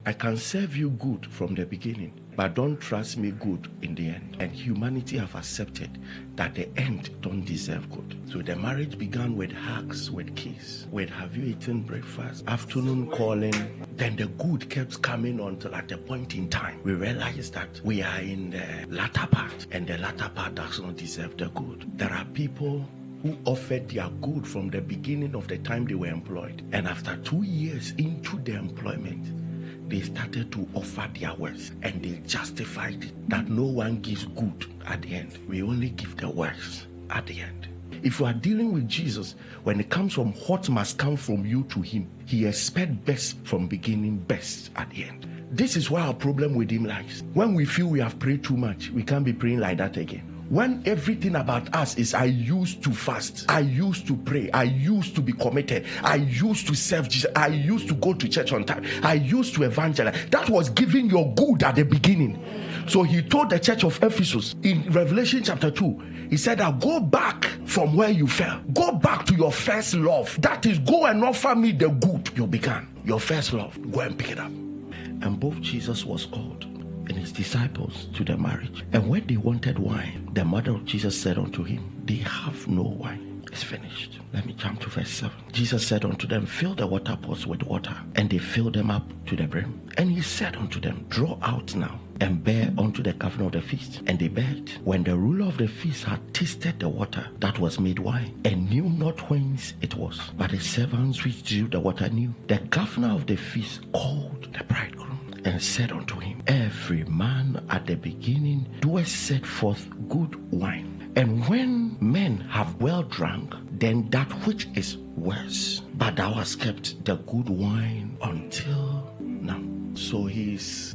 I can serve you good from the beginning, but don't trust me good in the end. And humanity have accepted that the end don't deserve good. So the marriage began with hugs, with kiss, with have you eaten breakfast, afternoon calling. Then the good kept coming until at a point in time, we realized that we are in the latter part, and the latter part does not deserve the good. There are people who offered their good from the beginning of the time they were employed. And after 2 years into their employment, they started to offer their worst, and they justified it that no one gives good at the end. We only give the worst at the end. If you are dealing with Jesus, when it comes from what must come from you to him, he expects best from beginning, best at the end. This is why our problem with him lies. When we feel we have prayed too much, we can't be praying like that again. When everything about us is I used to fast, I used to pray, I used to be committed, I used to serve Jesus, I used to go to church on time, I used to evangelize. That was giving your good at the beginning. So he told the church of Ephesus in Revelation chapter 2, he said that go back from where you fell. Go back to your first love. That is, go and offer me the good you began. Your first love, go and pick it up. And both Jesus was called and his disciples to the marriage. And when they wanted wine, the mother of Jesus said unto him, they have no wine. It's finished. Let me jump to verse 7. Jesus said unto them, fill the water pots with water. And they filled them up to the brim. And he said unto them, draw out now and bear unto the governor of the feast. And they bared. When the ruler of the feast had tasted the water that was made wine, and knew not whence it was, but the servants which drew the water knew, the governor of the feast called the bridegroom and said unto him, every man at the beginning doeth set forth good wine. And when men have well drunk, then that which is worse. But thou hast kept the good wine until now. So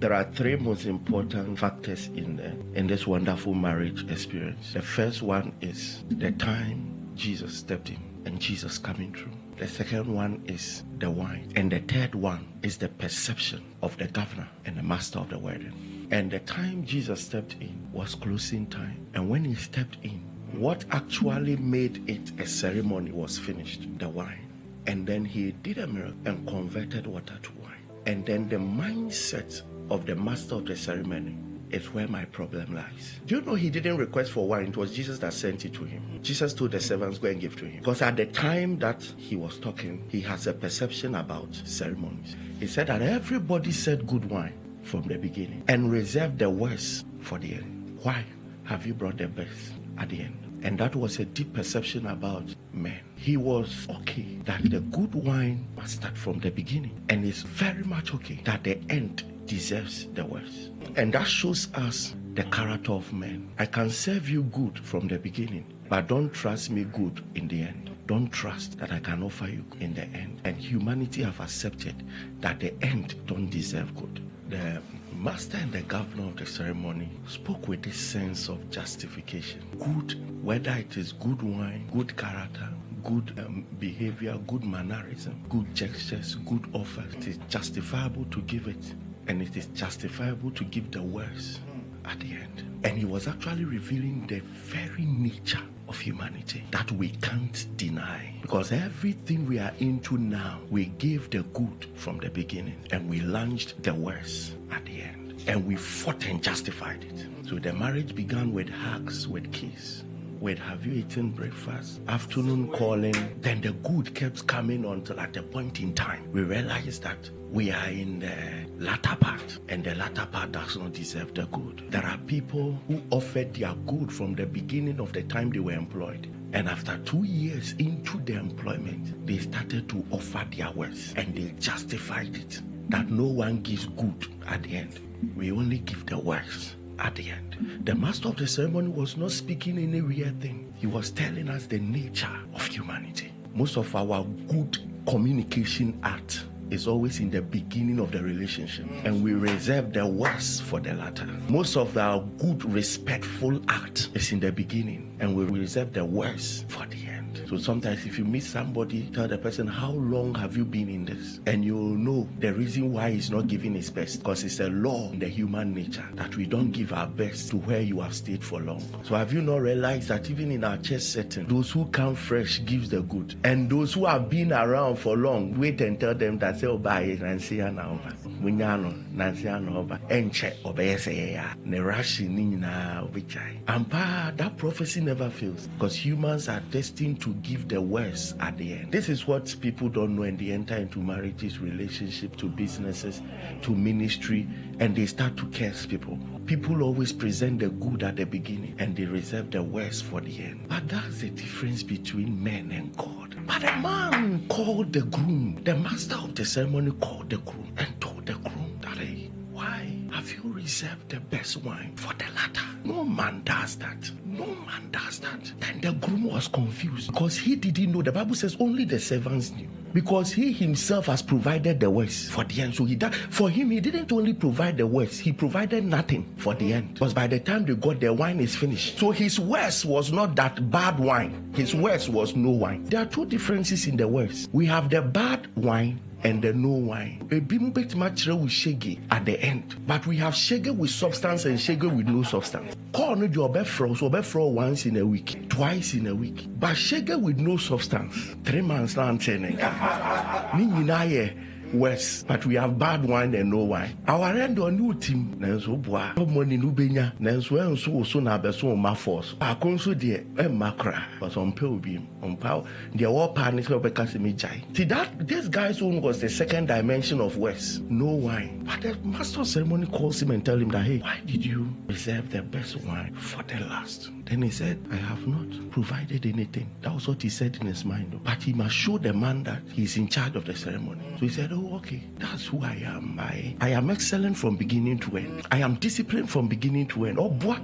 there are three most important factors in this wonderful marriage experience. The first one is the time Jesus stepped in and Jesus coming through. The second one is the wine. And the third one is the perception of the governor and the master of the wedding. And the time Jesus stepped in was closing time. And when he stepped in, what actually made it a ceremony was finished, the wine. And then he did a miracle and converted water to wine. And then the mindset of the master of the ceremony is where my problem lies. Do you know he didn't request for wine? It was Jesus that sent it to him. Jesus told the servants, go and give to him. Because at the time that he was talking, he has a perception about ceremonies. He said that everybody said good wine from the beginning and reserved the worst for the end. Why have you brought the best at the end? And that was a deep perception about men. He was okay that the good wine must start from the beginning. And it's very much okay that the end deserves the worst. And that shows us the character of men. I can serve you good from the beginning, but don't trust me good in the end. Don't trust that I can offer you in the end. And humanity have accepted that the end don't deserve good. The master and the governor of the ceremony spoke with this sense of justification. Good, whether it is good wine, good character, good behavior, good mannerism, good gestures, good offers. It is justifiable to give it, and it is justifiable to give the worst at the end. And he was actually revealing the very nature of humanity that we can't deny. Because everything we are into now, we gave the good from the beginning and we launched the worst at the end. And we fought and justified it. So the marriage began with hugs, with kiss, with have you eaten breakfast, afternoon calling. Then the good kept coming until at a point in time, we realized that we are in the latter part, and the latter part does not deserve the good. There are people who offered their good from the beginning of the time they were employed. And after 2 years into their employment, they started to offer their worst, and they justified it that no one gives good at the end. We only give the worst at the end. The master of the ceremony was not speaking any weird thing. He was telling us the nature of humanity. Most of our good communication art is always in the beginning of the relationship, and we reserve the worst for the latter. Most of our good respectful act is in the beginning, and we reserve the worst for the end. So sometimes if you meet somebody, tell the person, how long have you been in this? And you'll know the reason why he's not giving his best, because it's a law in the human nature that we don't give our best to where you have stayed for long. So have you not realized that even in our church setting, those who come fresh gives the good, and those who have been around for long wait and tell them that say, oh, bye and see you now. Munyano, Nansiano, Oba, Enche, Obeyesea, Nerashi, Nina, Obichai. And that prophecy never fails because humans are destined to give the worst at the end. This is what people don't know when they enter into marriages, relationship, to businesses, to ministry, and they start to curse people. People always present the good at the beginning and they reserve the worst for the end. But that's the difference between men and God. But the man called the groom, the master of the ceremony called the groom and told the groom that, hey, why have you reserved the best wine for the latter? No man does that. No man does that. Then the groom was confused because he didn't know. The Bible says only the servants knew. Because he himself has provided the worst for the end. So for him, he didn't only provide the worst, he provided nothing for the end. Because by the time they got the wine is finished. So his worst was not that bad wine. His worst was no wine. There are two differences in the worst. We have the bad wine and the no wine. A bimbet material with shaggy at the end. But we have shaggy with substance and shaggy with no substance. Call no job fro once in a week, twice in a week. But shaggy with no substance. 3 months now I'm saying. Worse, but we have bad wine and no wine. Our end on new team, Nanso Bois, money Nubenya, Nanso and so na beso ma force. A conso de macra, but on Pilbeam, on Pow, the all panic of a Casimijai. See that this guy's own was the second dimension of West, no wine. But the master of ceremony calls him and tell him that, hey, why did you reserve the best wine for the last? Then he said, I have not provided anything. That was what he said in his mind. But he must show the man that he's in charge of the ceremony. So he said, oh, okay, that's who I am. I am excellent from beginning to end. I am disciplined from beginning to end. Oh, boy,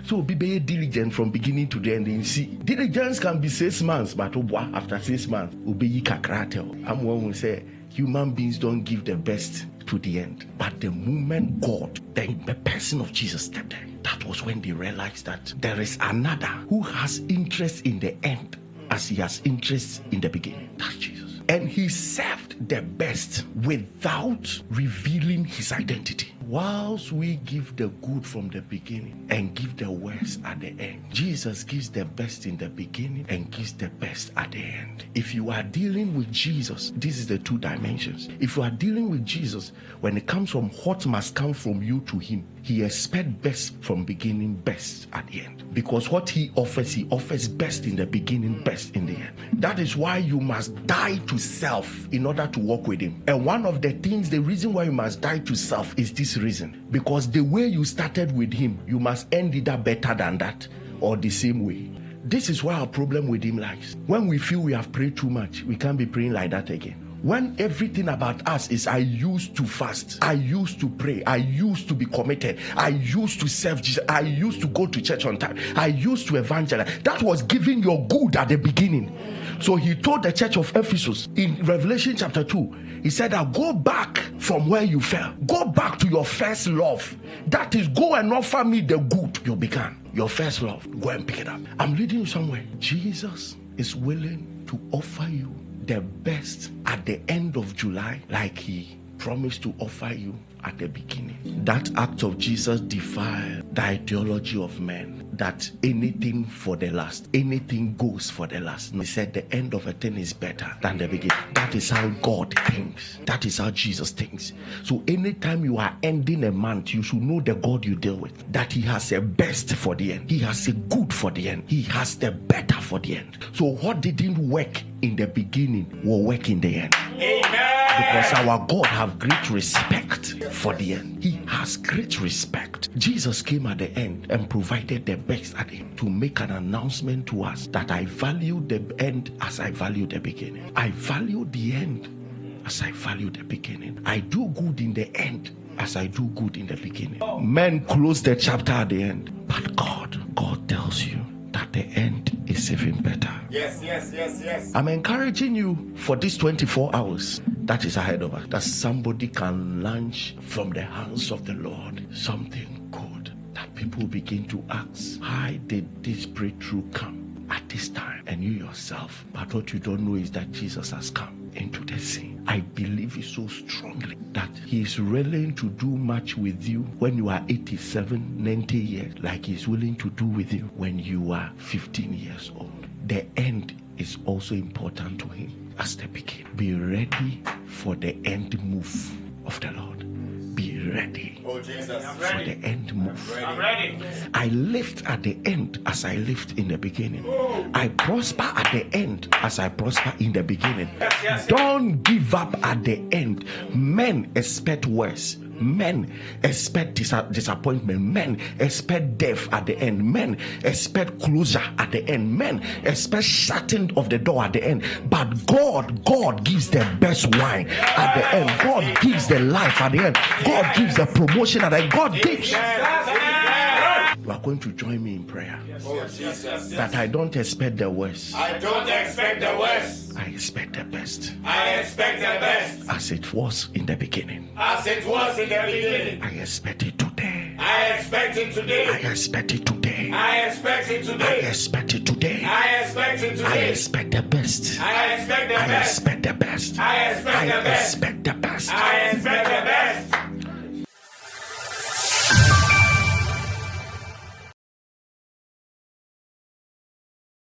so be diligent from beginning to the end. You see, diligence can be 6 months, but oh, boy, after 6 months, be kakratel. I'm one who say human beings don't give the best to the end. But the moment God, the person of Jesus stepped in, that was when they realized that there is another who has interest in the end as he has interest in the beginning. That's Jesus. And he served the best without revealing his identity. Whilst we give the good from the beginning and give the worst at the end, Jesus gives the best in the beginning and gives the best at the end. If you are dealing with Jesus, this is the two dimensions. If you are dealing with Jesus, when it comes from what must come from you to him, he expects best from beginning, best at the end. Because what he offers best in the beginning, best in the end. That is why you must die to self in order to walk with him. And one of the things, the reason why you must die to self is this reason. Because the way you started with him, you must end either better than that or the same way. This is why our problem with him lies. When we feel we have prayed too much, we can't be praying like that again. When everything about us is I used to fast, I used to pray, I used to be committed, I used to serve Jesus, I used to go to church on time, I used to evangelize. That was giving your good at the beginning. So he told the church of Ephesus in Revelation chapter 2, he said, go back from where you fell. Go back to your first love. That is, go and offer me the good you began. Your first love. Go and pick it up. I'm leading you somewhere. Jesus is willing to offer you the best at the end of July, like he promised to offer you at the beginning. That act of Jesus defied the ideology of men, that anything for the last, anything goes for the last. He said the end of a thing is better than the beginning. That is how God thinks. That is how Jesus thinks. So anytime you are ending a month, you should know the God you deal with, that he has a best for the end. He has a good for the end. He has the better for the end. So what didn't work in the beginning will work in the end. Amen. Because our God have great respect for the end. He has great respect. Jesus came at the end and provided the best at the end to make an announcement to us that I value the end as I value the beginning. I value the end as I value the beginning. I do good in the end as I do good in the beginning. Men close the chapter at the end, but God tells you that the end is even better. Yes. I'm encouraging you for these 24 hours that is ahead of us, that somebody can launch from the hands of the Lord something good, that people begin to ask, how did this breakthrough come at this time? And you yourself, but what you don't know is that Jesus has come into the scene. I believe it so strongly that he is willing to do much with you when you are 87, 90 years, like he's willing to do with you when you are 15 years old. The end is also important to him as the beginning. Be ready for the end move of the Lord. Be ready Oh, Jesus. for the end move. I'm ready. I lived at the end as I lived in the beginning. I prosper at the end as I prosper in the beginning. Don't give up at the end. Men expect worse. Men expect disappointment. Men expect death at the end. Men expect closure at the end. Men expect shutting of the door at the end. But God gives the best wine at the end. God gives the life at the end. God gives the promotion at the end. God gives. You are going to join me in prayer. Oh, Jesus. That I don't expect the worst. I don't expect the worst. I expect the best. I expect the best. As it was in the beginning. As it was in the beginning. I expect it today. I expect it today. I expect it today. I expect it I today. expect it today. I expect it I today. expect the best. I expect the I best. expect the best. I expect I the best. expect the best. I